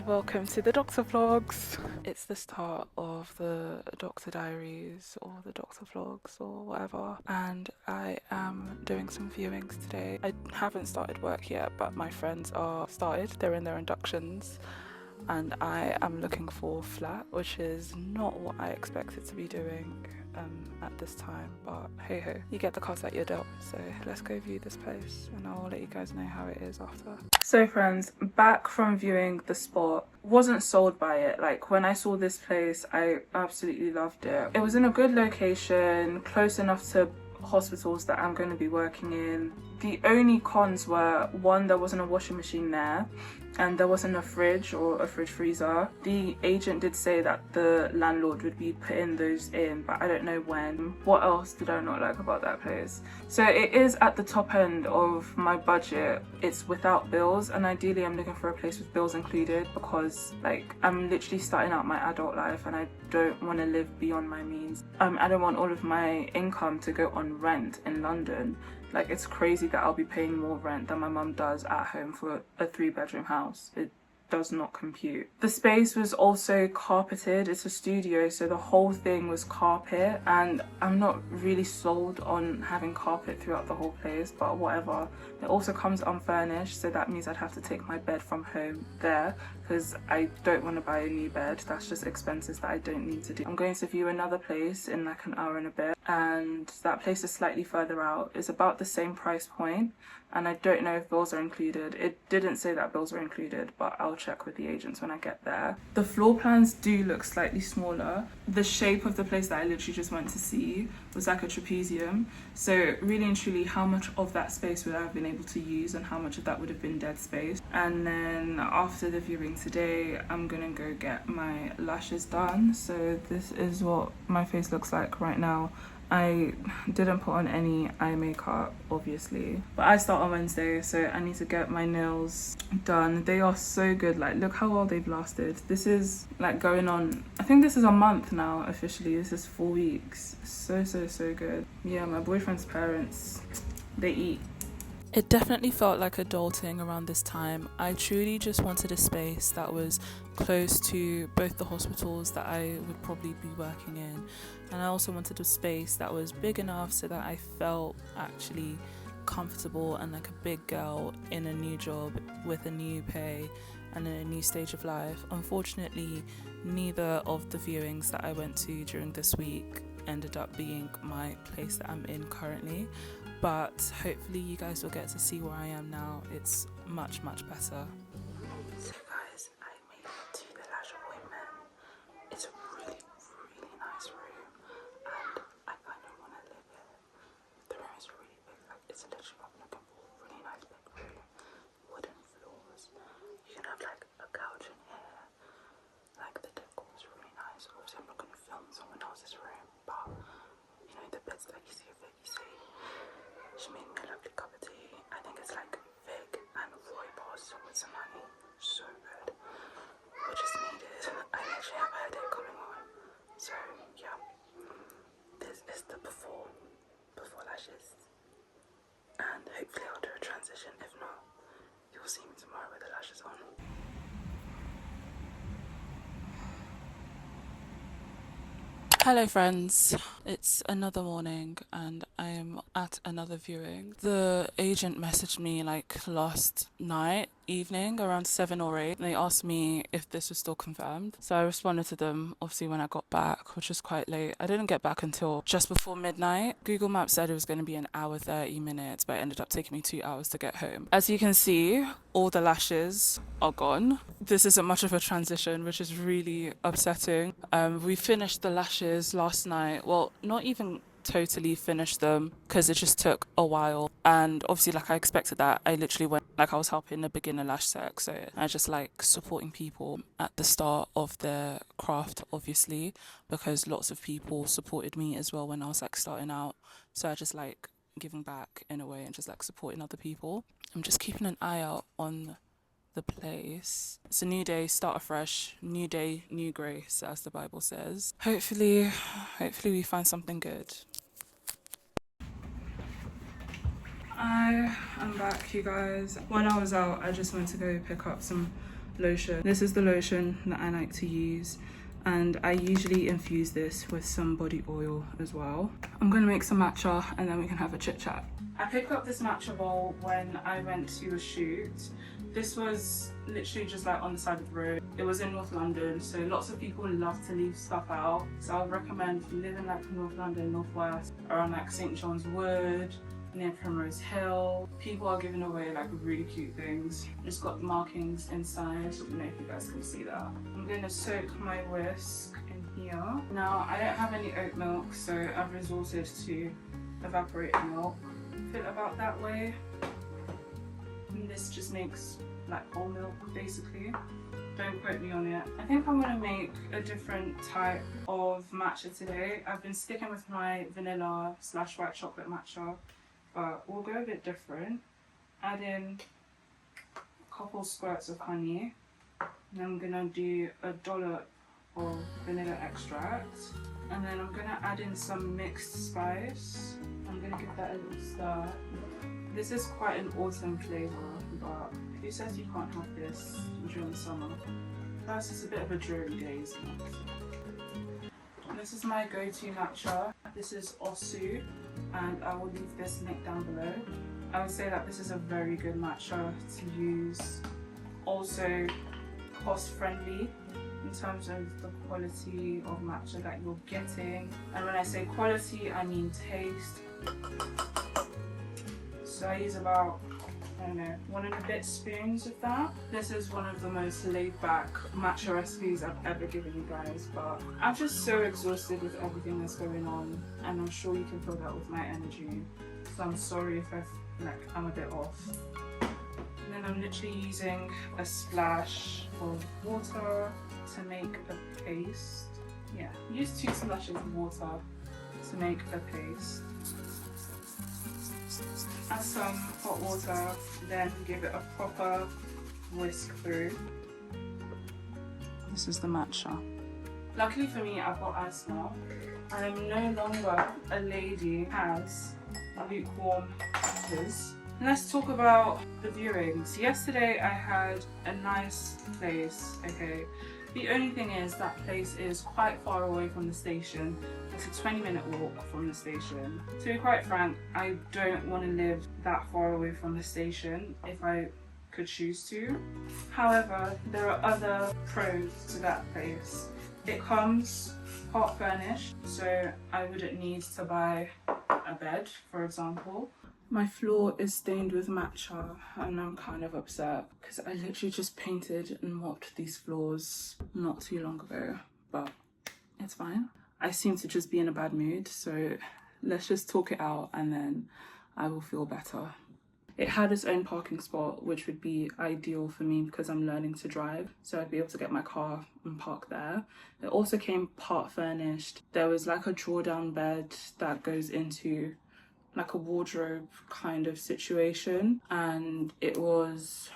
welcome to the Doctor Vlogs. It's the start of the Doctor Diaries or the Doctor Vlogs or whatever, and I am doing some viewings today. I haven't started work yet, but my friends are started. They're in their inductions, and I am looking for a flat, which is not what I expected to be doing at this time, but hey ho, you get the cards that you're dealt. So let's go view this place and I'll let you guys know how it is after. So friends, back from viewing the spot. Wasn't sold by it. Like, when I saw this place, I absolutely loved it. It was in a good location, close enough to hospitals that I'm going to be working in. The only cons were, one, there wasn't a washing machine there, and there wasn't a fridge or a fridge freezer. The agent did say that the landlord would be putting those in, but I don't know when. What else did I not like about that place? So it is at the top end of my budget. It's without bills, and ideally I'm looking for a place with bills included, because like, I'm literally starting out my adult life and I don't want to live beyond my means. I don't want all of my income to go on rent in London. Like, it's crazy that I'll be paying more rent than my mum does at home for a 3-bedroom house. It does not compute. The space was also carpeted. It's a studio, so the whole thing was carpet, and I'm not really sold on having carpet throughout the whole place, but whatever. It also comes unfurnished, so that means I'd have to take my bed from home there, because I don't want to buy a new bed. That's just expenses that I don't need to do. I'm going to view another place in like an hour and a bit, and that place is slightly further out. It's about the same price point, and I don't know if bills are included. It didn't say that bills were included, but I'll check with the agents when I get there. The floor plans do look slightly smaller. The shape of the place that I literally just went to see was like a trapezium, so really and truly, how much of that space would I have been able to use and how much of that would have been dead space? And then after the viewing today, I'm gonna go get my lashes done. So this is what my face looks like right now. I didn't put on any eye makeup, obviously, but I start on Wednesday, so I need to get my nails done. They are so good. Like, look how well they've lasted. This is like going on, I think this is a month now officially. This is 4 weeks. So good. Yeah, my boyfriend's parents, they eat. It definitely felt like adulting around this time. I truly just wanted a space that was close to both the hospitals that I would probably be working in, and I also wanted a space that was big enough so that I felt actually comfortable and like a big girl in a new job with a new pay and in a new stage of life. Unfortunately, neither of the viewings that I went to during this week ended up being my place that I'm in currently, but hopefully you guys will get to see where I am now. It's much better. So guys, I made it to the lash appointment. It's a really nice room, and I kind of want to live here. The room is really big. Like, it's literally like a really nice big room, wooden floors. You can have like a couch in here. Like, the decor is really nice. Obviously I'm not going to film someone else's room, but you know, the beds that you see of it, you see. She made me a lovely cup of tea. I think it's like fig and rooibos with some honey. So good. Which is needed. I actually have a headache coming on. So yeah, this is the before lashes. And hopefully I'll do a transition. If not, you'll see me tomorrow with the lashes on. Hello friends, it's another morning and I am at another viewing. The agent messaged me like last night evening around 7 or 8, and they asked me if this was still confirmed, so I responded to them obviously when I got back, which was quite late. I didn't get back until just before midnight. Google Maps said it was going to be an hour 30 minutes, but it ended up taking me 2 hours to get home. As you can see, all the lashes are gone. This isn't much of a transition, which is really upsetting. We finished the lashes last night. Well, not even totally finished them because it just took a while, and obviously like I expected that. I literally went, like, I was helping a beginner lash sec, so I just like supporting people at the start of their craft, obviously, because lots of people supported me as well when I was like starting out, so I just like giving back in a way and just like supporting other people. I'm just keeping an eye out on the place. It's a new day, start afresh, new day, new grace, as the Bible says. Hopefully we find something good. I am back, you guys. When I was out, I just went to go pick up some lotion. This is the lotion that I like to use, and I usually infuse this with some body oil as well. I'm gonna make some matcha and then we can have a chit chat. I picked up this matcha bowl when I went to a shoot. This was literally just like on the side of the road. It was in North London, so lots of people love to leave stuff out. So I would recommend if you live in like North London, Northwest, around like St. John's Wood, near Primrose Hill, people are giving away like really cute things. It's got markings inside. I don't know if you guys can see that. I'm going to soak my whisk in here. Now I don't have any oat milk, so I've resorted to evaporated milk. Fill it about that way. And this just makes like whole milk basically. Don't quote me on it. I think I'm gonna make a different type of matcha today. I've been sticking with my vanilla / white chocolate matcha, but we'll go a bit different. Add in a couple squirts of honey. And then I'm gonna do a dollop of vanilla extract. And then I'm gonna add in some mixed spice. I'm gonna give that a little stir. This is quite an autumn flavour, but who says you can't have this during summer? Plus it's a bit of a dreary day, isn't it? This is my go-to matcha. This is Osu, and I will leave this link down below. I would say that this is a very good matcha to use. Also cost-friendly in terms of the quality of matcha that you're getting. And when I say quality, I mean taste. So I use about, I don't know, 1 and a bit spoons of that. This is one of the most laid back matcha recipes I've ever given you guys, but I'm just so exhausted with everything that's going on, and I'm sure you can feel that with my energy. So I'm sorry if I'm a bit off. And then I'm literally using a splash of water to make a paste. Yeah, use 2 splashes of water to make a paste. Add some hot water, then give it a proper whisk through. This is the matcha. Luckily for me, I've got asthma. I am no longer a lady who has lukewarm matters. Let's talk about the viewings. Yesterday I had a nice place, okay? The only thing is that place is quite far away from the station. It's a 20-minute walk from the station. To be quite frank, I don't want to live that far away from the station if I could choose to. However, there are other pros to that place. It comes part furnished, so I wouldn't need to buy a bed, for example. My floor is stained with matcha and I'm kind of upset because I literally just painted and mopped these floors not too long ago, but it's fine. I seem to just be in a bad mood, so let's just talk it out and then I will feel better. It had its own parking spot, which would be ideal for me because I'm learning to drive, so I'd be able to get my car and park there. It also came part furnished. There was like a draw down bed that goes into like a wardrobe kind of situation, and it was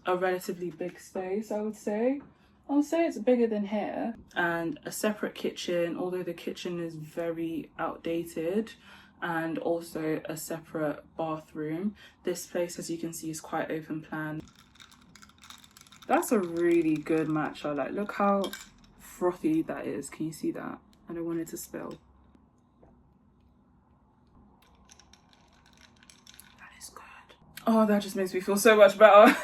a relatively big space. I would say it's bigger than here, and a separate kitchen, although the kitchen is very outdated, and also a separate bathroom. This place, as you can see, is quite open plan. That's a really good matcha. Like, look how frothy that is. Can you see that? I don't want it to spill. Oh, that just makes me feel so much better.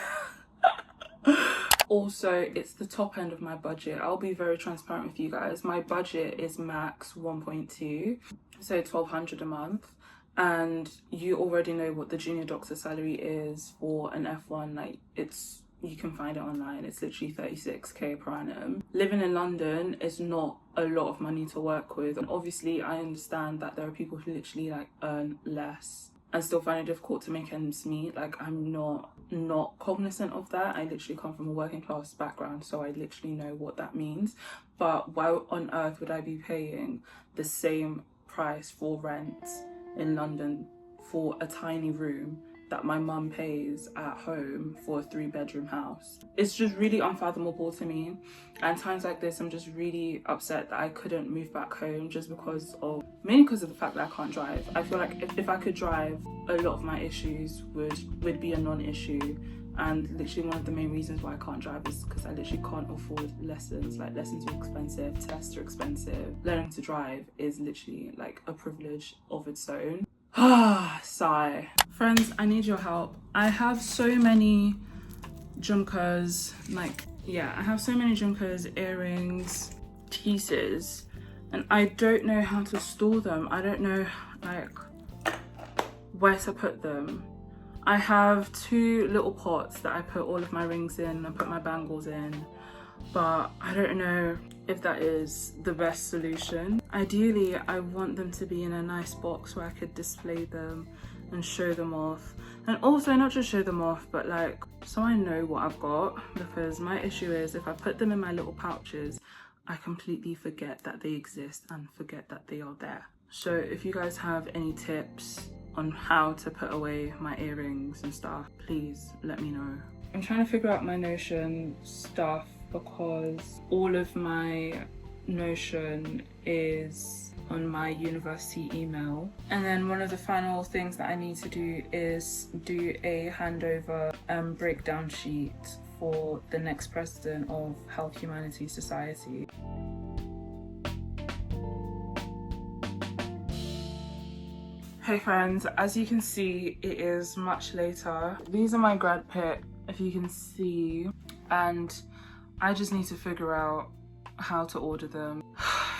Also, it's the top end of my budget. I'll be very transparent with you guys. My budget is max 1.2, so 1,200 a month. And you already know what the junior doctor salary is for an F1. Like, you can find it online. It's literally 36k per annum. Living in London is not a lot of money to work with. And obviously, I understand that there are people who literally like earn less and still find it difficult to make ends meet. Like, I'm not cognizant of that. I literally come from a working class background, so I literally know what that means. But why on earth would I be paying the same price for rent in London for a tiny room that my mum pays at home for a 3-bedroom house? It's just really unfathomable to me. And times like this, I'm just really upset that I couldn't move back home just mainly because of the fact that I can't drive. I feel like if I could drive, a lot of my issues would be a non-issue. And literally one of the main reasons why I can't drive is because I literally can't afford lessons. Like, lessons are expensive, tests are expensive. Learning to drive is literally like a privilege of its own. Ah, sigh. Friends, I need your help. I have so many jumkas, like, yeah, I have so many jumkas, earrings, pieces, and I don't know how to store them. I don't know, like, where to put them. I have 2 little pots that I put all of my rings in, I put my bangles in, but I don't know if that is the best solution. Ideally, I want them to be in a nice box where I could display them and show them off. And also not just show them off, but like, so I know what I've got, because my issue is if I put them in my little pouches, I completely forget that they exist and forget that they are there. So if you guys have any tips on how to put away my earrings and stuff, please let me know. I'm trying to figure out my Notion stuff because all of my Notion is on my university email. And then one of the final things that I need to do is do a handover and breakdown sheet for the next president of Health Humanities Society. Hey friends, as you can see, it is much later. These are my grad pic, if you can see, and I just need to figure out how to order them.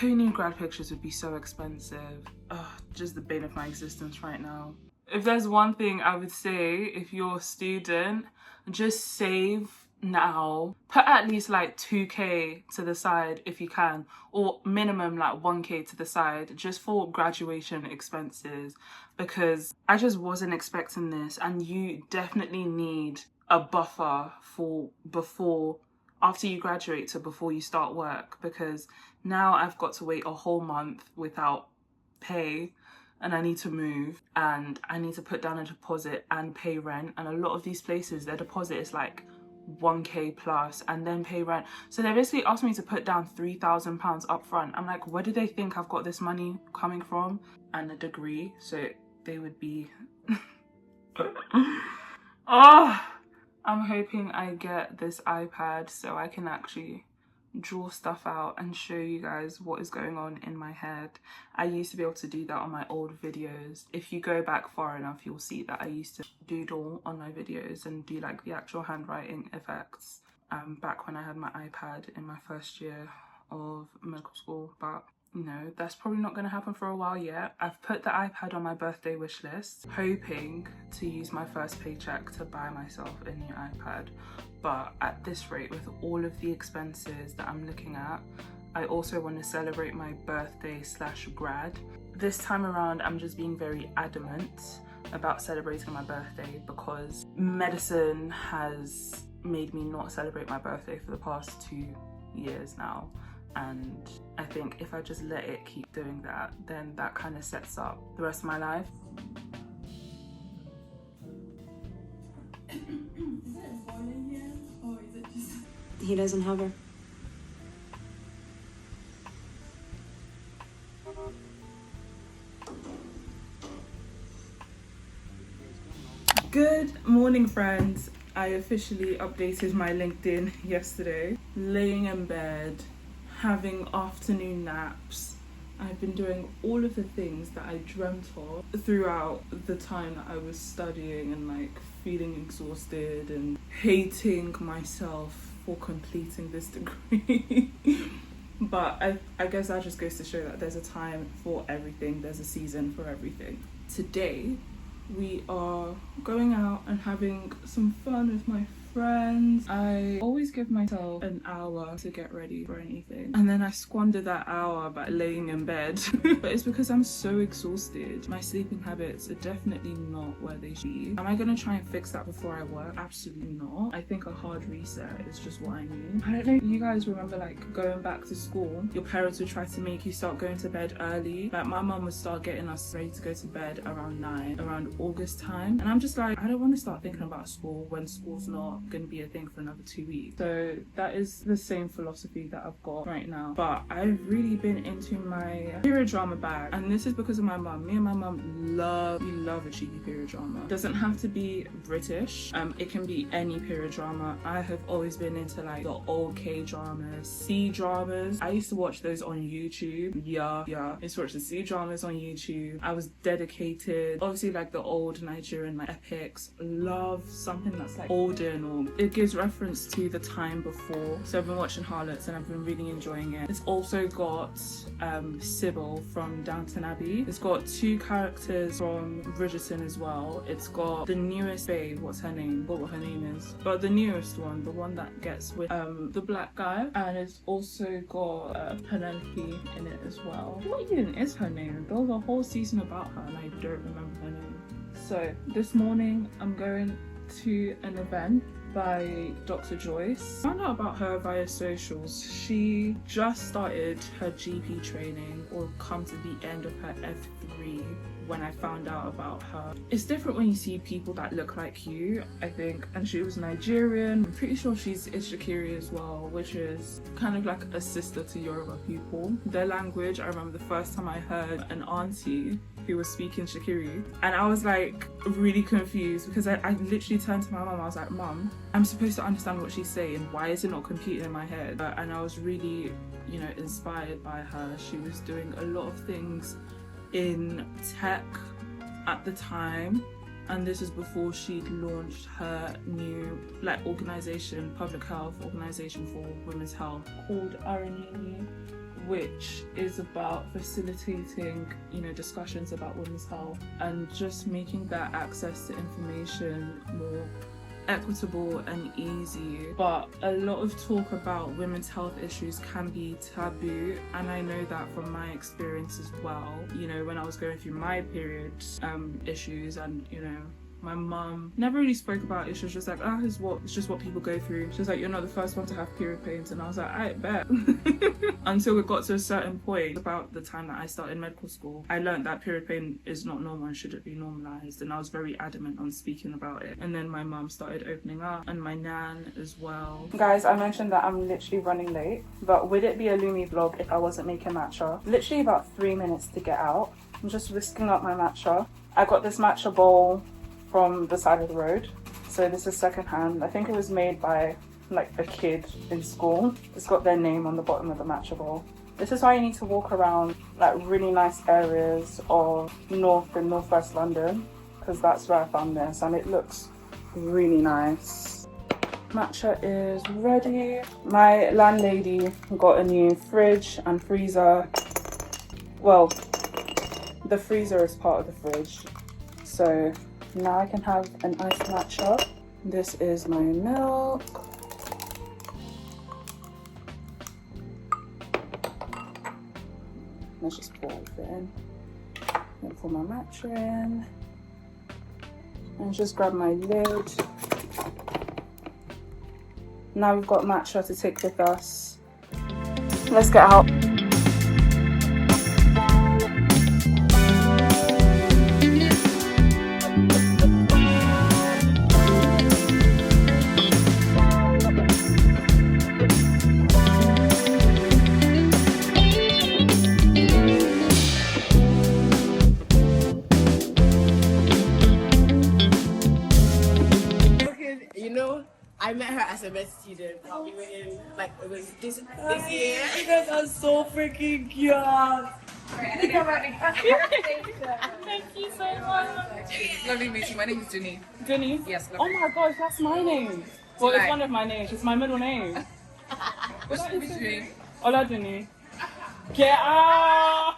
Who knew grad pictures would be so expensive? Ugh, just the bane of my existence right now. If there's one thing I would say, if you're a student, just save now. Put at least like 2k to the side if you can, or minimum like 1k to the side just for graduation expenses, because I just wasn't expecting this, and you definitely need a buffer for after you graduate to before you start work, because now I've got to wait a whole month without pay, and I need to move, and I need to put down a deposit and pay rent, and a lot of these places their deposit is like 1k plus and then pay rent. So they basically asked me to put down £3,000 up front. I'm like, where do they think I've got this money coming from? And a degree, so they would be oh, I'm hoping I get this iPad so I can actually draw stuff out and show you guys what is going on in my head. I used to be able to do that on my old videos. If you go back far enough, you'll see that I used to doodle on my videos and do like the actual handwriting effects back when I had my iPad in my first year of medical school. But you know, that's probably not going to happen for a while yet. I've put the iPad on my birthday wish list, hoping to use my first paycheck to buy myself a new iPad. But at this rate, with all of the expenses that I'm looking at, I also want to celebrate my birthday / grad. This time around, I'm just being very adamant about celebrating my birthday because medicine has made me not celebrate my birthday for the past 2 years now. And I think if I just let it keep doing that, then that kind of sets up the rest of my life. Is it a boy in here, or is it just... He doesn't have her. Good morning, friends. I officially updated my LinkedIn yesterday. Laying in bed, having afternoon naps. I've been doing all of the things that I dreamt of throughout the time that I was studying and like feeling exhausted and hating myself for completing this degree. But I guess that just goes to show that there's a time for everything, there's a season for everything. Today, we are going out and having some fun with my friends. I always give myself an hour to get ready for anything, and then I squander that hour by laying in bed. But it's because I'm so exhausted. My sleeping habits are definitely not where they should be. Am I gonna try and fix that before I work? Absolutely not. I think a hard reset is just what I need. I don't know, you guys remember like going back to school, your parents would try to make you start going to bed early. Like my mum would start getting us ready to go to bed around 9, around August time, and I'm just like, I don't want to start thinking about school when school's not going to be a thing for another 2 weeks. So that is the same philosophy that I've got right now. But I've really been into my period drama bag, and this is because of my mum. Me and my mum love a cheeky period drama. It doesn't have to be British. It can be any period drama. I have always been into like the old K-dramas, C-dramas. I used to watch those on YouTube. Yeah. I used to watch the C-dramas on YouTube. I was dedicated. Obviously like the old Nigerian like epics. Love something that's like olden, or it gives reference to the time before. So I've been watching Harlots and I've been really enjoying it. It's also got Sybil from Downton Abbey. It's got 2 characters from Bridgerton as well. It's got the newest babe, what's her name? What her name is. But the newest one, the one that gets with the black guy. And it's also got Penelope in it as well. What even is her name? There was a whole season about her and I don't remember her name. So this morning I'm going to an event by Dr. Joyce. Found out about her via socials. She just started her GP training, or come to the end of her F3 when I found out about her. It's different when you see people that look like you, I think, and she was Nigerian. I'm pretty sure she's Ishikiri as well, which is kind of like a sister to Yoruba people. Their language, I remember the first time I heard an auntie who was speaking Shikiri, and I was like really confused because I literally turned to my mum. I was like, Mum, I'm supposed to understand what she's saying, why is it not computing in my head? And I was really, you know, inspired by her. She was doing a lot of things in tech at the time, and this is before she'd launched her new like organization, public health organization for women's health called RNE, which is about facilitating, you know, discussions about women's health and just making that access to information more equitable and easy. But a lot of talk about women's health issues can be taboo, and I know that from my experience as well. You know, when I was going through my period issues, and you know, my mum never really spoke about it. She was just like, it's just what people go through. She was like, you're not the first one to have period pains. And I was like, I bet. Until it got to a certain point, about the time that I started medical school, I learned that period pain is not normal and shouldn't be normalized, and I was very adamant on speaking about it. And then my mum started opening up, and my nan as well. Guys, I mentioned that I'm literally running late, but would it be a Lumi vlog if I wasn't making matcha? Literally about 3 minutes to get out. I'm just whisking up my matcha. I got this matcha bowl from the side of the road, so this is secondhand. I think it was made by like a kid in school. It's got their name on the bottom of the matcha bowl. This is why you need to walk around like really nice areas of North and Northwest London, because that's where I found this, and it looks really nice. Matcha is ready. My landlady got a new fridge and freezer. Well, the freezer is part of the fridge, so now I can have an iced matcha. This is my milk. Let's just pour it in. Then pour my matcha in. And just grab my lid. Now we've got matcha to take with us. Let's get out. I met her as a med student. We were in, like, it was this year. You guys are so freaking cute. Thank you so much. Lovely meeting you. My name is Jenny. Jenny? Yes. Oh my gosh, that's my name. Well, it's one of my names. It's my middle name. What's your name? Hola, Jenny. Get out!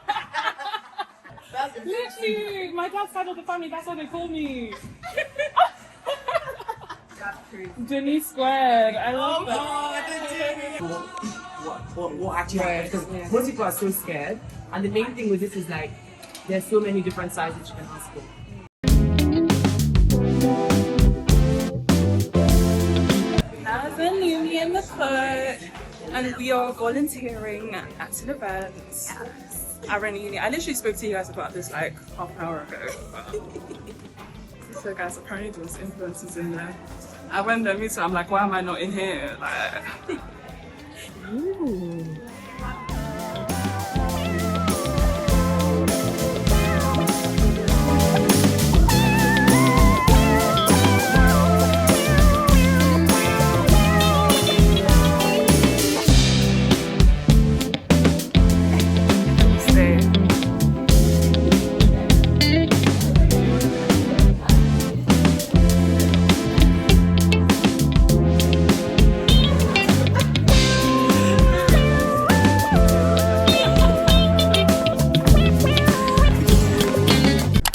That's Literally, my dad's side of the family, that's how they call me. Jenny squared. I love that. What actually happened? Because most people are so scared, and the main thing with this is like there's so many different sizes you can ask for. As a newbie in the foot, and we are volunteering at an event. At Uni. I literally spoke to you guys about this like half an hour ago. So guys, apparently there was influencers in there. I went there, me too. I'm like, why am I not in here? Like, Ooh. stay.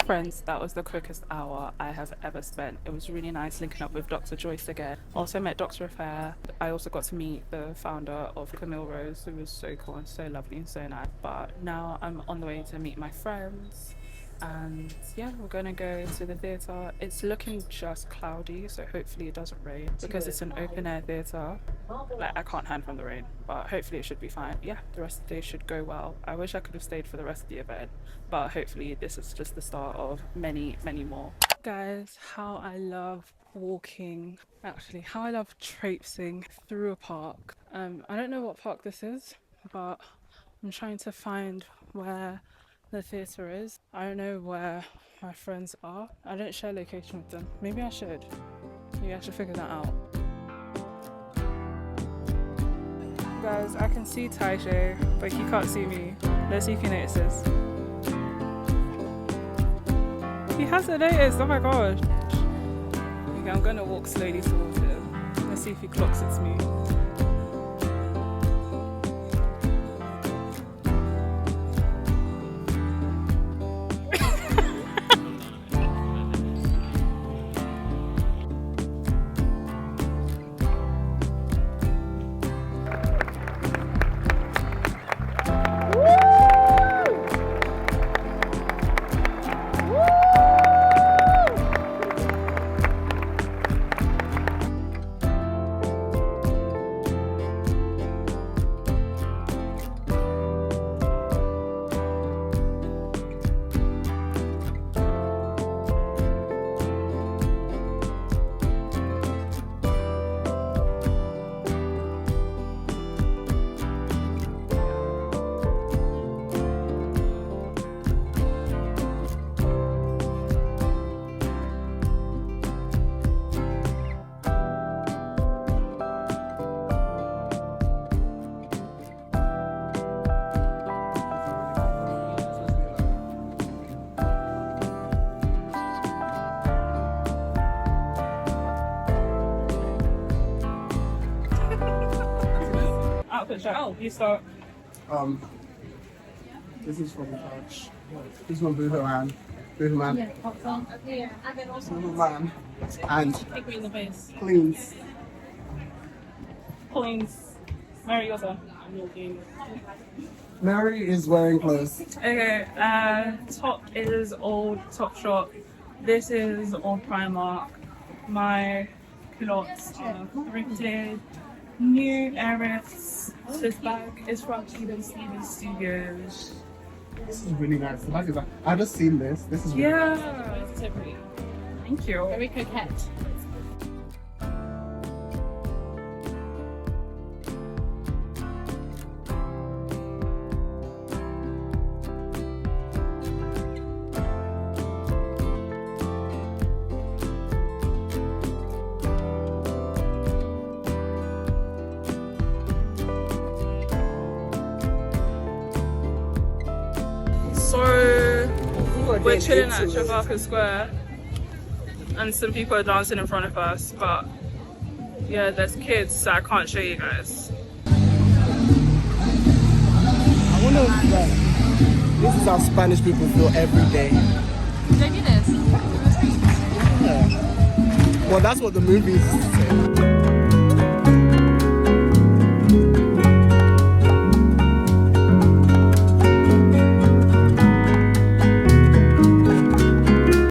Friends, that was the quickest hour I have ever spent. It was really nice linking up with Dr. Joyce again. Also met Dr. Affair. I also got to meet the founder of Camille Rose, who was so cool and so lovely and so nice. But now I'm on the way to meet my friends. And yeah, we're gonna go to the theatre. It's looking just cloudy, so hopefully it doesn't rain because it's an open air theatre. Like, I can't hide from the rain, but hopefully it should be fine. Yeah, the rest of the day should go well. I wish I could have stayed for the rest of the event, but hopefully this is just the start of many, many more. Guys, how I love walking, actually, how I love traipsing through a park. I don't know what park this is, but I'm trying to find where the theatre is. I don't know where my friends are. I don't share location with them. Maybe I should. Maybe I should figure that out. Guys, I can see Taishe, but he can't see me. Let's see if he notices. He hasn't noticed, oh my gosh. Okay, I'm gonna walk slowly towards him. Let's see if he clocks it's me. Oh, you start. This is from the couch. This one, Boohoo Man. Boohoo Man. Boohoo Man. And Kick me in the face. Cleans. Cleans. Mary, yours on. Mary is wearing clothes. Okay, top is old Topshop. This is old Primark. My culottes are thrifted. New Eris. This bag is from Stevens Studios. This is really nice. The bag is like, I've just seen this. This is really nice. Yeah. Thank you. Very coquette. So we're chilling at Trafalgar Square and some people are dancing in front of us, but yeah, there's kids, so I can't show you guys. I wonder if this is how Spanish people feel every day. Did I do this? Yeah. Well, that's what the movies